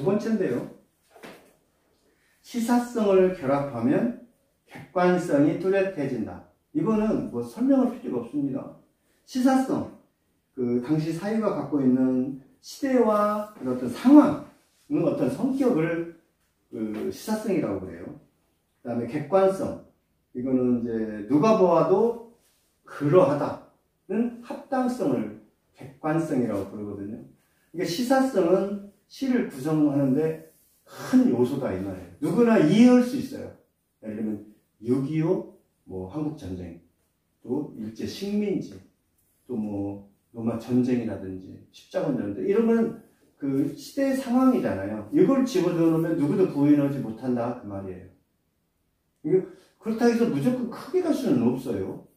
두 번째인데요. 시사성을 결합하면 객관성이 뚜렷해진다. 이거는 뭐 설명할 필요가 없습니다. 시사성, 그 당시 사회가 갖고 있는 시대와 어떤 상황, 어떤 성격을 그 시사성이라고 그래요. 그 다음에 객관성, 이거는 이제 누가 보아도 그러하다는 합당성을 객관성이라고 부르거든요. 그러니까 시사성은 시를 구성하는데 큰 요소다 이 말이에요. 누구나 이해할 수 있어요. 예를 들면 6.25 뭐 한국전쟁, 또 일제 식민지, 또 뭐 로마 전쟁이라든지 십자군 전쟁, 이런 거는 그 시대의 상황이잖아요. 이걸 집어넣으면 누구도 부인하지 못한다 그 말이에요. 그렇다고 해서 무조건 크게 갈 수는 없어요.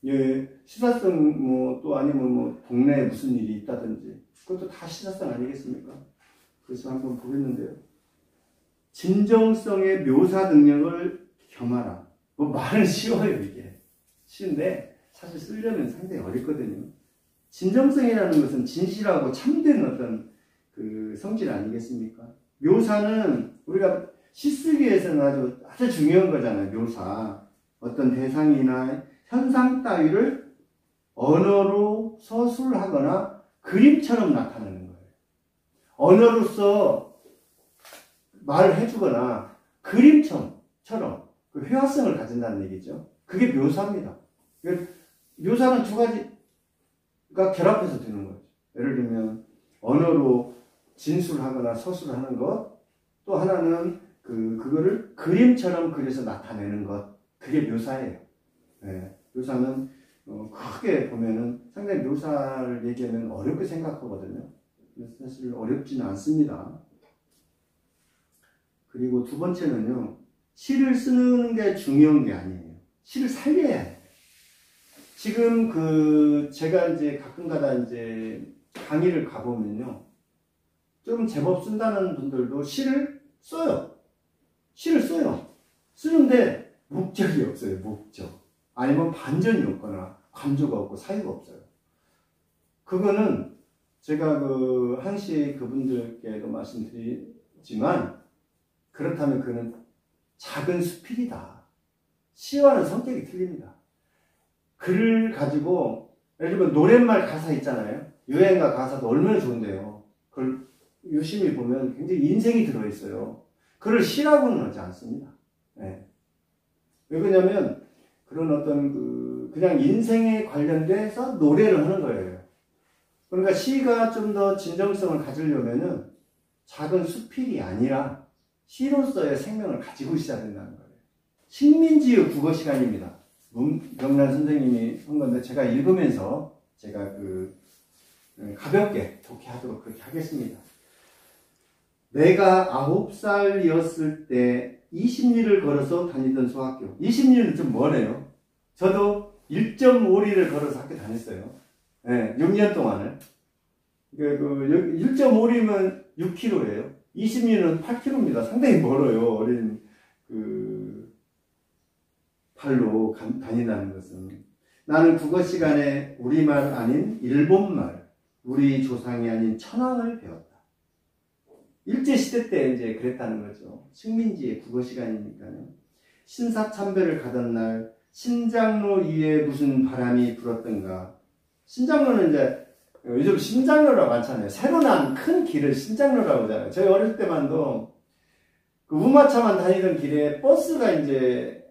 예, 시사성 뭐 또 아니면 뭐 동네에 무슨 일이 있다든지 그것도 다 시사성 아니겠습니까? 그래서 한번 보겠는데요. 진정성의 묘사 능력을 겸하라. 뭐 말은 쉬워요 이게. 쉬운데 사실 쓰려면 상당히 어렵거든요. 진정성이라는 것은 진실하고 참된 어떤 그 성질 아니겠습니까? 묘사는 우리가 시 쓰기 위해서는 아주 중요한 거잖아요. 묘사. 어떤 대상이나 현상 따위를 언어로 서술하거나 그림처럼 나타내는 거예요. 언어로서 말을 해주거나 그림처럼 그 회화성을 가진다는 얘기죠. 그게 묘사입니다. 묘사는 두 가지가 결합해서 되는 거죠. 예를 들면 언어로 진술하거나 서술하는 것, 또 하나는 그거를 그림처럼 그려서 나타내는 것, 그게 묘사예요. 네, 묘사는 크게 보면은 상당히 묘사를 얘기하면 어렵게 생각하거든요. 사실 어렵지는 않습니다. 그리고 두 번째는요, 시를 쓰는 게 중요한 게 아니에요. 시를 살려야 해요. 지금 제가 이제 가끔가다 이제 강의를 가보면요, 좀 제법 쓴다는 분들도 시를 써요. 시를 써요. 쓰는데 목적이 없어요. 목적. 아니면 반전이 없거나 감조가 없고 사유가 없어요. 그거는 제가 항시 그분들께도 말씀드리지만, 그렇다면 그는 작은 수필이다. 시와는 성격이 틀립니다. 글을 가지고, 예를 들면 노랫말 가사 있잖아요. 유행가 가사도 얼마나 좋은데요. 그걸 유심히 보면 굉장히 인생이 들어있어요. 그걸 시라고는 하지 않습니다. 네. 왜 그러냐면, 그런 어떤 그냥 인생에 관련돼서 노래를 하는 거예요. 그러니까 시가 좀 더 진정성을 가지려면은 작은 수필이 아니라 시로서의 생명을 가지고 있어야 된다는 거예요. 식민지의 국어 시간입니다. 문명란 선생님이 한 건데 제가 읽으면서 제가 가볍게 독해하도록 그렇게 하겠습니다. 내가 9살이었을 때 20리를 걸어서 다니던 소학교. 20리는 좀 멀어요. 저도 1.5리를 걸어서 학교 다녔어요. 네, 6년 동안을. 1.5리면 6km예요. 20리는 8km입니다. 상당히 멀어요. 어린 발로 다닌다는 것은. 나는 국어 시간에 우리말 아닌 일본말, 우리 조상이 아닌 천황을 배웠다. 일제시대 때 이제 그랬다는 거죠. 식민지의 국어 시간이니까요. 신사참배를 가던 날, 신장로 위에 무슨 바람이 불었던가. 신장로는 이제, 요즘 신장로라고 많잖아요. 새로 난 큰 길을 신장로라고 하잖아요. 저희 어릴 때만도, 우마차만 다니던 길에 버스가 이제,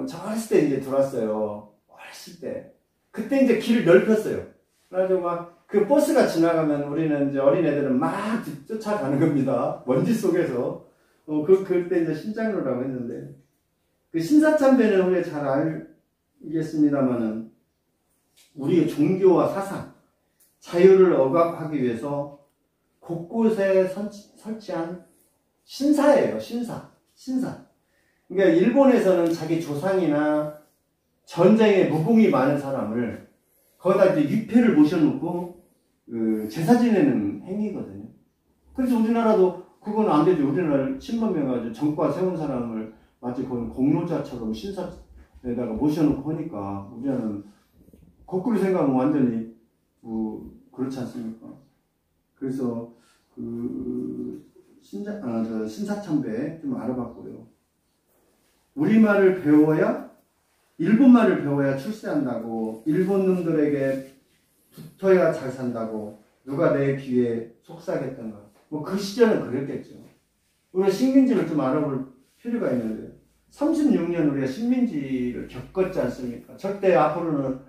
저 어렸을 때 이제 들어왔어요. 어렸을 때. 그때 이제 길을 넓혔어요. 그래가지고 막, 그 버스가 지나가면 우리는 이제 어린애들은 막 쫓아가는 겁니다. 먼지 속에서. 그때 이제 신장로라고 했는데. 그 신사참배는 우리가 잘 알겠습니다만은, 우리의 종교와 사상, 자유를 억압하기 위해서 곳곳에 설치한 신사예요. 신사. 그러니까 일본에서는 자기 조상이나 전쟁에 무공이 많은 사람을 거기다 이제 위패를 모셔놓고 제사 지내는 행위거든요. 그래서 우리나라도 그건 안 되죠. 우리나라를 침범해가지고 정과 세운 사람을 마치 거기 공로자처럼 신사에다가 모셔놓고 하니까 우리나라는 거꾸로 생각하면 완전히 그렇지 않습니까? 그래서 신사참배 좀 알아봤고요. 우리말을 배워야, 일본말을 배워야 출세한다고, 일본 놈들에게 붙어야 잘 산다고, 누가 내 귀에 속삭였던가. 뭐 그 시절은 그랬겠죠. 우리가 식민지를 좀 알아볼 필요가 있는데, 36년 우리가 식민지를 겪었지 않습니까? 절대 앞으로는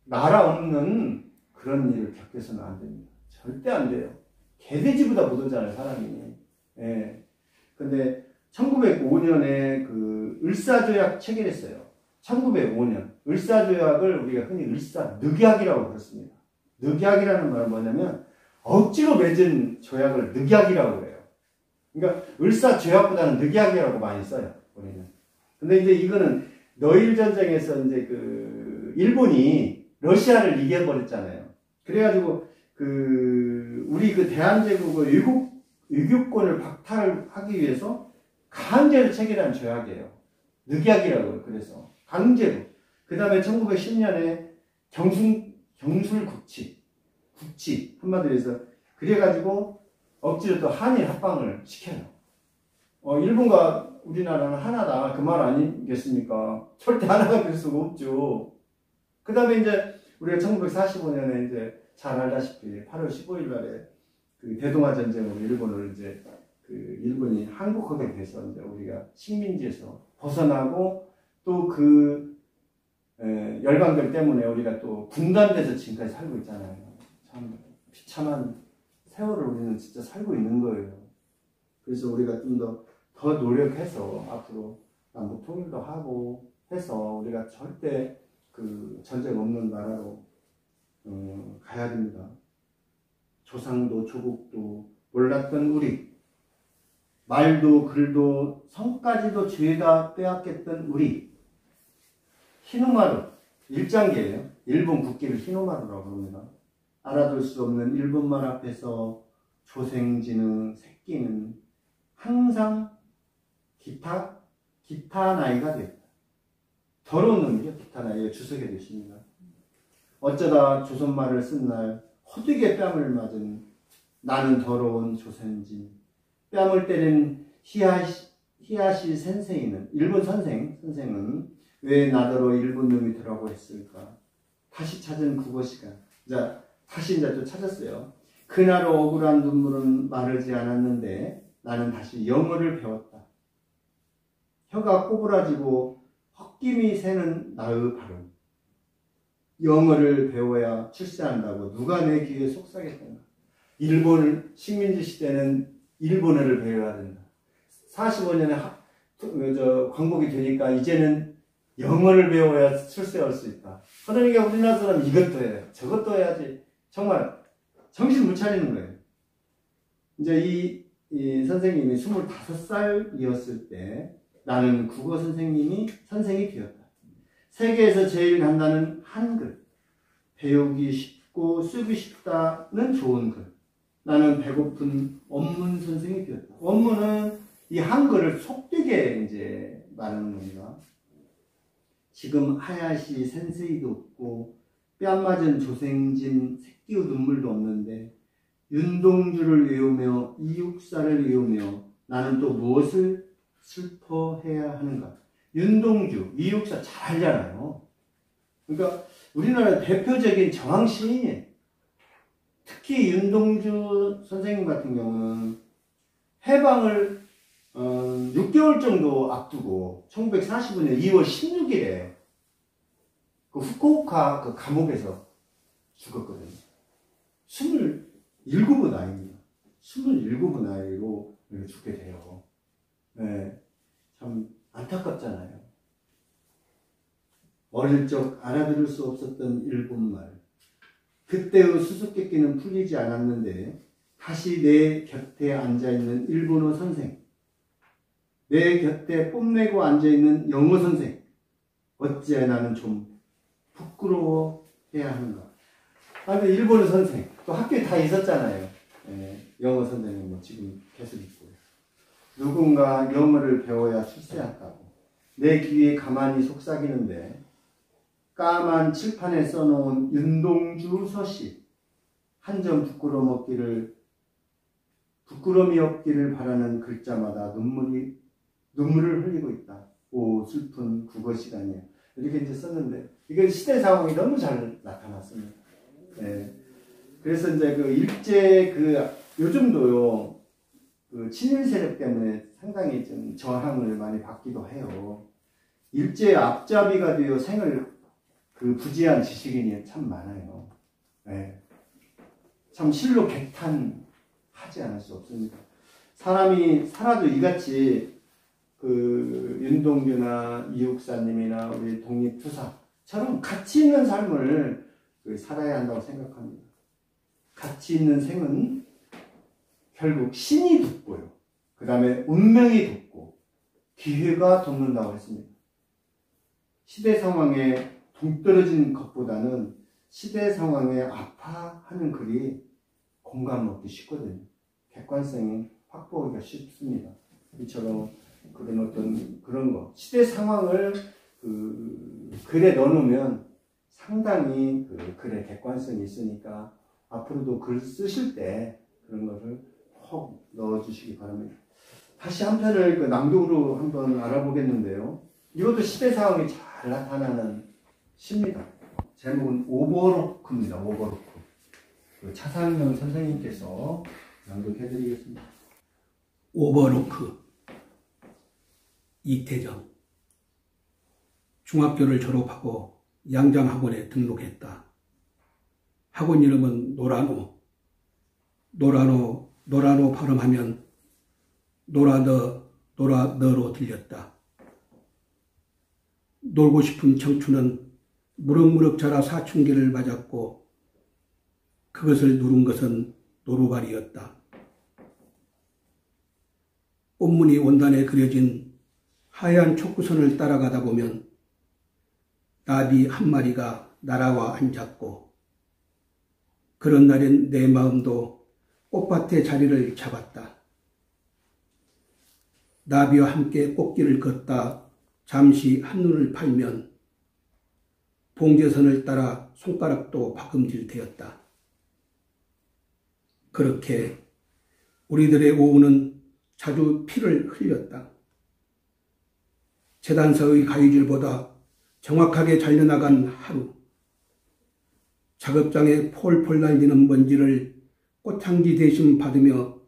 나라 없는 그런 일을 겪어서는 안 됩니다. 절대 안 돼요. 개돼지보다 못하잖아요, 사람이. 예. 근데 1905년에 그 을사조약 체결했어요. 1905년. 을사조약을 우리가 흔히 늑약이라고 그렇습니다. 늑약이라는 말은 뭐냐면 억지로 맺은 조약을 늑약이라고 그래요. 그러니까 을사조약보다는 늑약이라고 많이 써요, 우리는. 근데 이제 이거는 너일 전쟁에서 이제 그 일본이 러시아를 이겨버렸잖아요. 그래가지고 우리 그 대한제국의 유교권을 박탈하기 위해서 강제로 체결한 조약이에요. 늑약이라고요. 그래서 강제로. 그 다음에 1910년에 경술국치 한마디로 해서 그래가지고 억지로 또 한일 합방을 시켜요. 일본과 우리나라는 하나다. 그 말 아니겠습니까? 절대 하나가 될 수가 없죠. 그 다음에 이제 우리가 1945년에 이제 잘 알다시피 8월 15일 날에 그 대동아 전쟁으로 일본을 이제 일본이 항복하게 돼서 이제 우리가 식민지에서 벗어나고 또 열강들 때문에 우리가 또 분단돼서 지금까지 살고 있잖아요. 참 비참한 세월을 우리는 진짜 살고 있는 거예요. 그래서 우리가 좀 더 노력해서 앞으로 남북 통일도 하고 해서 우리가 절대 그 전쟁 없는 나라로 가야 됩니다. 조상도 조국도 몰랐던 우리, 말도 글도 성까지도 죄다 빼앗겼던 우리, 히노마루, 일장계예요. 일본 국기를 히노마루라고 합니다. 알아둘 수 없는 일본말 앞에서 조생지는 새끼는 항상 기타 나이가 되었다. 더러운 놈이죠. 기타 나이가 주석에 되십니다. 어쩌다 조선말을 쓴 날 호되게 뺨을 맞은 나는 더러운 조선진. 뺨을 때린 히야시 센세이는, 일본 선생은 왜 나더러 일본 놈이더라고 했을까? 다시 찾은 국어 시간. 자, 다시 이제 또 찾았어요. 그날 억울한 눈물은 마르지 않았는데 나는 다시 영어를 배웠다. 혀가 꼬부라지고 헛김이 새는 나의 발음. 영어를 배워야 출세한다고 누가 내 귀에 속삭였던가. 일본 식민지 시대는 일본어를 배워야 된다. 45년에 광복이 되니까 이제는 영어를 배워야 출세할 수 있다. 그러니까 우리나라 사람 이것도 해요. 저것도 해야지. 정말 정신 못 차리는 거예요. 이제 이 선생님이 25살이었을 때 나는 국어 선생이 되었다. 세계에서 제일 간다는 한글. 배우기 쉽고 쓰기 쉽다는 좋은 글. 나는 배고픈 원문 선생이 되었다. 원문은 이 한글을 속되게 이제 말하는 겁니다. 지금 하야시 센세이도 없고 뺨 맞은 조생진 새끼의 눈물도 없는데 윤동주를 외우며 이육사를 외우며 나는 또 무엇을 슬퍼해야 하는가. 윤동주, 이육사 잘 알잖아요. 그러니까 우리나라 대표적인 정황 시인이에요. 특히 윤동주 선생님 같은 경우는 해방을 6개월 정도 앞두고 1945년 2월 16일에 그 후쿠오카 그 감옥에서 죽었거든요. 27의 나이입니다. 27의 나이로 죽게 돼요. 네, 참 안타깝잖아요. 어릴 적 알아들을 수 없었던 일본말. 그때의 수수께끼는 풀리지 않았는데 다시 내 곁에 앉아있는 일본어 선생. 내 곁에 뽐내고 앉아있는 영어 선생. 어찌해 나는 좀 부끄러워해야 하는가. 근데 일본어 선생. 또 학교에 다 있었잖아요. 영어 선생님 뭐 지금 계속 있고요. 누군가 영어를 배워야 출세한다고. 내 귀에 가만히 속삭이는데 까만 칠판에 써놓은 윤동주 서시 한 점 부끄러워 먹기를 부끄러움이 없기를 바라는 글자마다 눈물을 흘리고 있다. 오, 슬픈 국어 시간이야. 이렇게 이제 썼는데, 이건 시대 상황이 너무 잘 나타났습니다. 네. 그래서 이제 그 일제 요즘도요, 그 친일 세력 때문에 상당히 좀 저항을 많이 받기도 해요. 일제 앞잡이가 되어 생을 부지한 지식인이 참 많아요. 네. 참 실로 개탄하지 않을 수 없습니다. 사람이 살아도 이같이 윤동주나 이육사님이나 우리 독립투사처럼 가치 있는 삶을 살아야 한다고 생각합니다. 가치 있는 생은 결국 신이 돕고요. 그 다음에 운명이 돕고 기회가 돕는다고 했습니다. 시대 상황에 동떨어진 것보다는 시대 상황에 아파하는 글이 공감 얻기 쉽거든요. 객관성이 확보하기가 쉽습니다. 이처럼 그런 거. 시대 상황을 글에 넣어놓으면 상당히 글에 객관성이 있으니까 앞으로도 글 쓰실 때 그런 것을 꼭 넣어주시기 바랍니다. 다시 한 편을 낭독으로 한번 알아보겠는데요. 이것도 시대 상황이 잘 나타나는 시입니다. 제목은 오버로크입니다. 오버로크. 차상현 선생님께서 낭독해드리겠습니다. 오버로크. 이태정. 중학교를 졸업하고 양장학원에 등록했다. 학원 이름은 노라노. 노라노 발음하면 노라너로 들렸다. 놀고 싶은 청춘은 무럭무럭 자라 사춘기를 맞았고 그것을 누른 것은 노루발이었다. 꽃무늬 원단에 그려진 하얀 촉구선을 따라가다 보면 나비 한 마리가 날아와 앉았고 그런 날엔 내 마음도 꽃밭에 자리를 잡았다. 나비와 함께 꽃길을 걷다 잠시 한눈을 팔면 봉제선을 따라 손가락도 박음질되었다. 그렇게 우리들의 오후는 자주 피를 흘렸다. 재단서의 가위줄보다 정확하게 잘려나간 하루. 작업장에 폴폴 날리는 먼지를 꽃향기 대신 받으며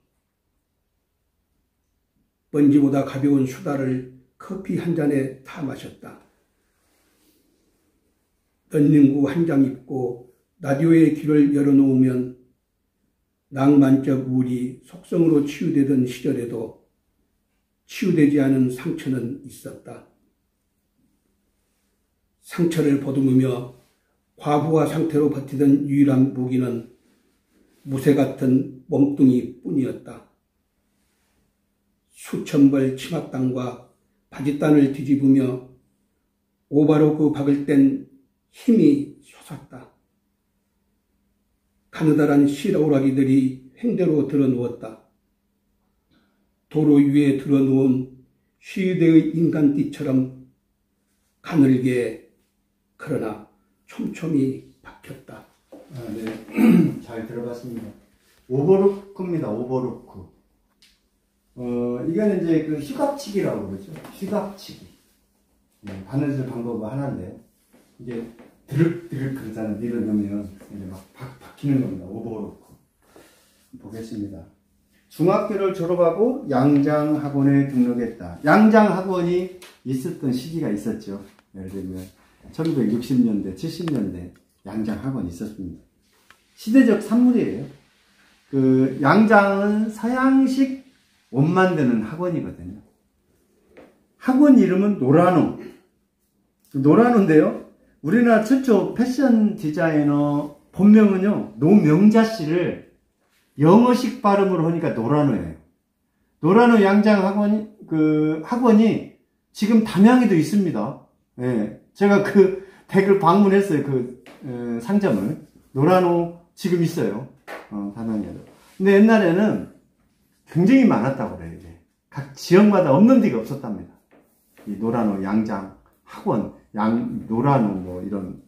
먼지보다 가벼운 수다를 커피 한 잔에 타 마셨다. 런닝구 한 장 입고 라디오의 귀를 열어놓으면 낭만적 우울이 속성으로 치유되던 시절에도 치유되지 않은 상처는 있었다. 상처를 보듬으며 과부하 상태로 버티던 유일한 무기는 무쇠 같은 몸뚱이 뿐이었다. 수천 벌 치맛단과 바짓단을 뒤집으며 오바로 박을 땐 힘이 솟았다. 가느다란 실오라기들이 횡대로 드러누웠다. 도로 위에 드러누운 쉬대의 인간띠처럼 가늘게 그러나 촘촘히 박혔다. 네. 잘 들어봤습니다. 오버로크입니다. 오버로크. 이거는 이제 휘갑치기라고 그러죠. 휘갑치기. 바느질 방법은 하나인데, 이게 드륵드륵 그러잖아요. 밀어넣으면 이제 막 박히는 겁니다. 오버로크. 보겠습니다. 중학교를 졸업하고 양장학원에 등록했다. 양장학원이 있었던 시기가 있었죠. 예를 들면 1960년대, 70년대 양장학원이 있었습니다. 시대적 산물이에요. 양장은 서양식 옷 만드는 학원이거든요. 학원 이름은 노라노. 노라노인데요. 우리나라 최초 패션 디자이너 본명은요, 노명자 씨를 영어식 발음으로 하니까 노라노예요. 노라노 양장 학원이 지금 담양에도 있습니다. 예. 제가 댁을 방문했어요. 상점을. 노라노 지금 있어요. 담양에도. 근데 옛날에는 굉장히 많았다고 그래요. 이제. 각 지역마다 없는 데가 없었답니다. 이 노라노 양장 학원, 노라노 이런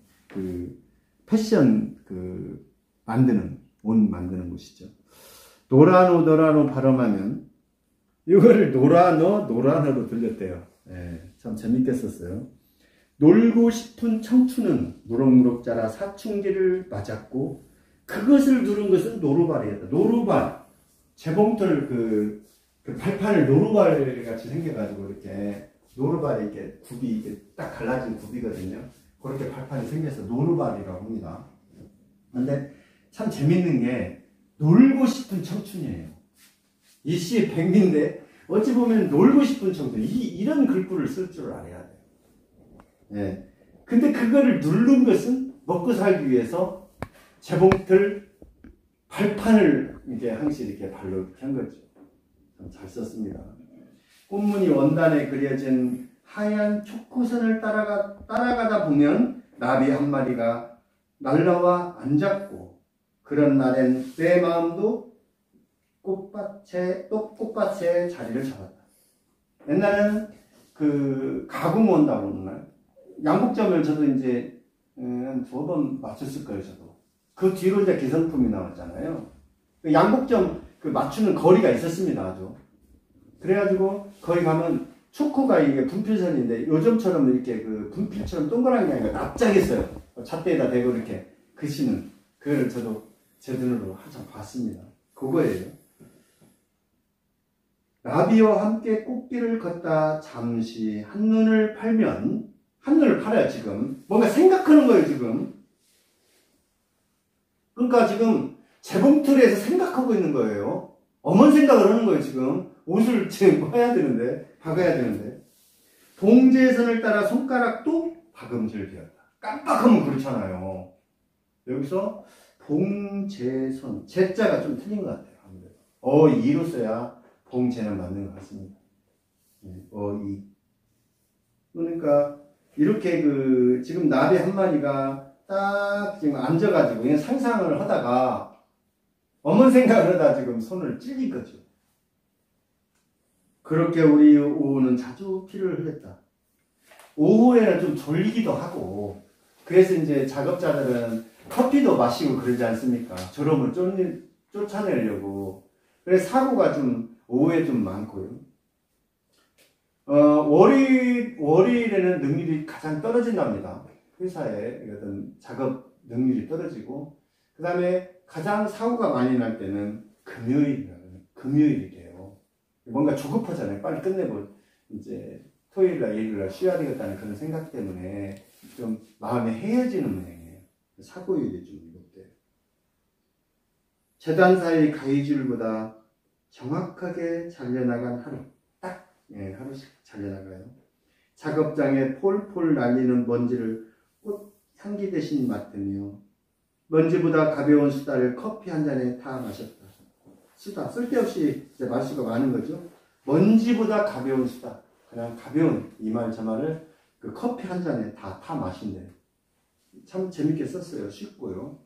패션 옷 만드는 곳이죠. 노라노 발음하면 이거를 노라노로 들렸대요. 예, 참 재밌게 썼어요. 놀고 싶은 청춘은 무럭무럭 자라 사춘기를 맞았고 그것을 누른 것은 노루발이었다. 노루발, 재봉틀 그 발판을 노루발 같이 생겨가지고 이렇게 노루발이 이렇게 굽이 이렇게 딱 갈라진 굽이거든요. 그렇게 발판이 생겨서 노루발이라고 합니다. 근데 참 재밌는 게 놀고 싶은 청춘이에요. 이 시의 백미인데 어찌 보면 놀고 싶은 청춘, 이런 글귀를 쓸 줄 알아야 돼요. 예. 근데 그거를 누른 것은 먹고 살기 위해서 재봉틀 발판을 이렇게 항시 이렇게 발로 이렇게 한 거죠. 참 잘 썼습니다. 꽃무늬 원단에 그려진 하얀 초코선을 따라가다 보면 나비 한 마리가 날라와 앉았고 그런 날엔 내 마음도 꽃밭에 자리를 잡았다. 옛날에는 그 가공 온다고 그러나요? 양복점을 저도 이제 한 2번 맞췄을 거예요, 저도. 그 뒤로 이제 기성품이 나왔잖아요. 그 양복점 그 맞추는 거리가 있었습니다, 아주. 그래가지고 거기 가면 초코가 이게 분필선인데 요즘처럼 이렇게 그 분필처럼 동그란 게 아니라 납작했어요. 잣대에다 대고 이렇게 그시는 그걸 저도 제 눈으로 한참 봤습니다. 그거예요. 나비와 함께 꽃길을 걷다 잠시 한눈을 팔면 한눈을 팔아요. 지금 뭔가 생각하는 거예요. 지금 그러니까 지금 재봉틀에서 생각하고 있는 거예요. 어머니 생각을 하는 거예요. 지금 옷을 지금 봐야 되는데 박아야 되는데 봉제선을 따라 손가락도 박음질 되었다. 깜빡하면 그렇잖아요. 여기서 봉제선 제자가 좀 틀린 것 같아요. 아무래도 이로 써야 봉제는 맞는 것 같습니다. 이 그러니까 이렇게 그 지금 나비 한 마리가 딱 지금 앉아가지고 그냥 상상을 하다가 어머니 생각을 하다 지금 손을 찔린 거죠. 그렇게 우리 오후는 자주 피를 흘렸다. 오후에는 좀 졸리기도 하고 그래서 이제 작업자들은 커피도 마시고 그러지 않습니까? 졸음을 쫓아내려고. 그래서 사고가 좀 오후에 좀 많고요. 월요일에는 능률이 가장 떨어진답니다. 회사의 어떤 작업 능률이 떨어지고, 그 다음에 가장 사고가 많이 날 때는 금요일이래요. 뭔가 조급하잖아요. 빨리 끝내고, 이제 토요일날, 일요일날 쉬어야 되겠다는 그런 생각 때문에 좀 마음이 헤어지는 모양이에요. 사고율이 좀 높대요. 재단사의 가위줄보다 정확하게 잘려나간 하루. 하루씩 잘려나가요. 작업장에 폴폴 날리는 먼지를 꽃 향기 대신 맡으며 먼지보다 가벼운 수다를 커피 한 잔에 타 마셨다. 수다, 쓸데없이 이제 말수가 많은 거죠. 먼지보다 가벼운 수다. 그냥 가벼운 이 말 저 말을 그 커피 한 잔에 다 타 마신대요. 참 재밌게 썼어요. 쉽고요.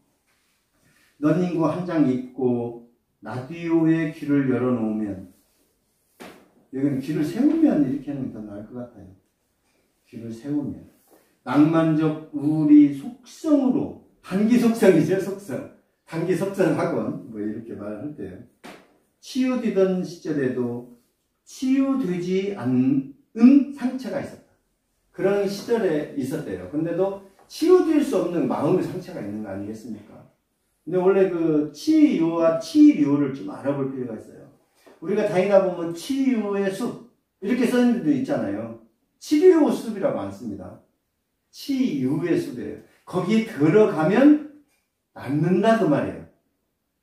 러닝구 한 장 입고 라디오에 귀를 열어놓으면, 여기는 귀를 세우면 이렇게 하는 게 더 나을 것 같아요. 귀를 세우면. 낭만적 우리 속성으로, 단기 속성이죠, 속성. 단기 속성 학원, 뭐 이렇게 말을 때요. 치유되던 시절에도 치유되지 않은 상처가 있었다. 그런 시절에 있었대요. 근데도 치유될 수 없는 마음의 상처가 있는 거 아니겠습니까? 근데 원래 그 치유와 치료를 좀 알아볼 필요가 있어요. 우리가 다니다 보면 치유의 숲 이렇게 써있는 데도 있잖아요. 치료의 숲이라고 안 씁니다. 치유의 숲이에요. 거기에 들어가면 낫는다 그 말이에요.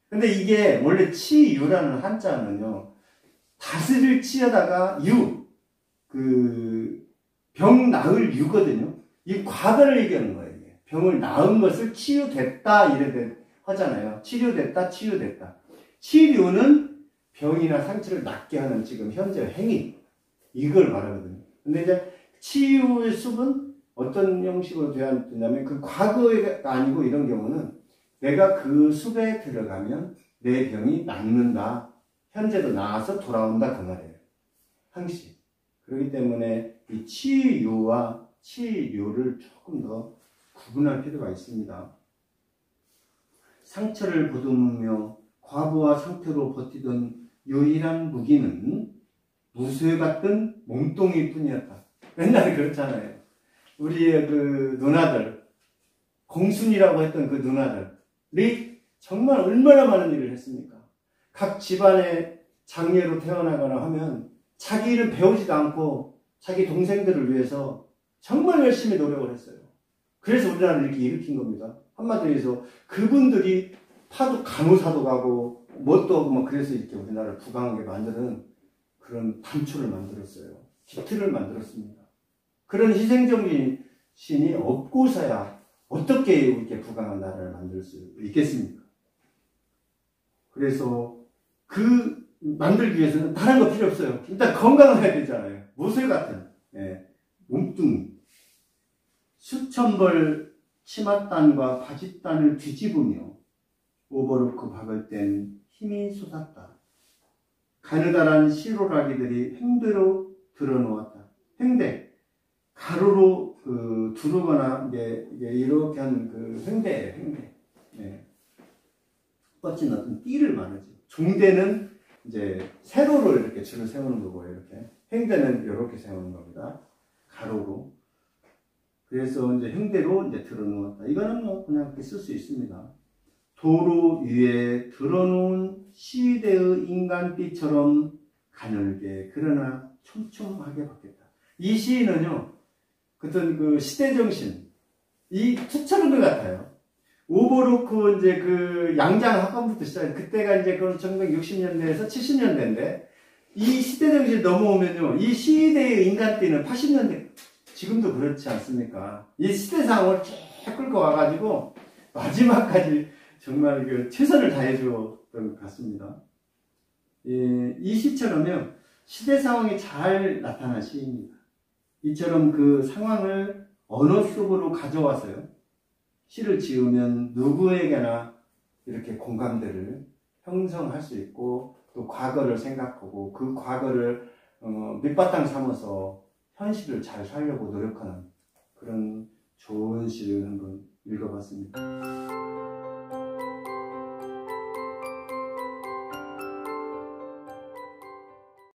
근데 이게 원래 치유라는 한자는요, 다스릴 치에다가 병 나을 유거든요. 이 과거를 얘기하는 거예요. 이게. 병을 나은 것을 치유됐다 이래 하잖아요. 치료됐다, 치유됐다. 치료는 병이나 상처를 낫게 하는 지금 현재 행위, 이걸 말하거든요. 근데 이제 치유의 숲은 어떤 형식으로 되냐면 그 과거가 아니고 이런 경우는 내가 그 숲에 들어가면 내 병이 낫는다. 현재도 나아서 돌아온다 그 말이에요. 항시. 그렇기 때문에 이 치유와 치료를 조금 더 구분할 필요가 있습니다. 상처를 보듬으며 과부하 상태로 버티던 유일한 무기는 무쇠 같은 몸뚱이 뿐이었다. 옛날에 그렇잖아요. 우리의 그 누나들, 공순이라고 했던 그 누나들이 정말 얼마나 많은 일을 했습니까? 각 집안의 장녀로 태어나거나 하면 자기 일은 배우지도 않고 자기 동생들을 위해서 정말 열심히 노력을 했어요. 그래서 우리나라를 이렇게 일으킨 겁니다. 한마디로 해서 그분들이 파도 간호사도 가고 뭣도 하고 막 그래서 이렇게 우리나라를 부강하게 만드는 그런 단초를 만들었어요. 기틀을 만들었습니다. 그런 희생정신이 없고서야 어떻게 이렇게 부강한 나라를 만들 수 있겠습니까? 그래서 그 만들기 위해서는 다른 거 필요 없어요. 일단 건강해야 되잖아요. 무쇠 같은 몸뚱이. 수천 벌 치맛단과 바짓단을 뒤집으며 오버로크 박을 땐 힘이 솟았다. 가느다란 시로라기들이 횡대로 드러놓았다. 횡대. 가로로 두르거나 이게 이렇게 하는 그 횡대예요. 횡대. 네. 뻗친 어떤 띠를 말하죠. 종대는 이제 세로로 이렇게 줄을 세우는 거고요. 이렇게. 횡대는 이렇게 세우는 겁니다. 가로로. 그래서 이제 횡대로 이제 드러놓았다. 이거는 뭐 그냥 이렇게 쓸 수 있습니다. 도로 위에 드러놓은 시대의 인간띠처럼 가늘게 그러나 촘촘하게 바뀌었다. 이 시인은요, 어떤 그 시대정신, 이 투철한 것 같아요. 오버로크 이제 그 양장 학원부터 시작해. 그때가 이제 그 1960년대에서 70년대인데, 이 시대정신이 넘어오면요, 이 시대의 인간띠는 80년대, 지금도 그렇지 않습니까? 이 시대상을 쭉 끌고 와가지고, 마지막까지 정말 그 최선을 다해주었던 것 같습니다. 이 시처럼요, 시대 상황이 잘 나타난 시입니다. 이처럼 그 상황을 언어 속으로 가져와서요, 시를 지으면 누구에게나 이렇게 공감대를 형성할 수 있고, 또 과거를 생각하고, 그 과거를 밑바탕 삼아서 현실을 잘 살려고 노력하는 그런 좋은 시를 한번 읽어봤습니다.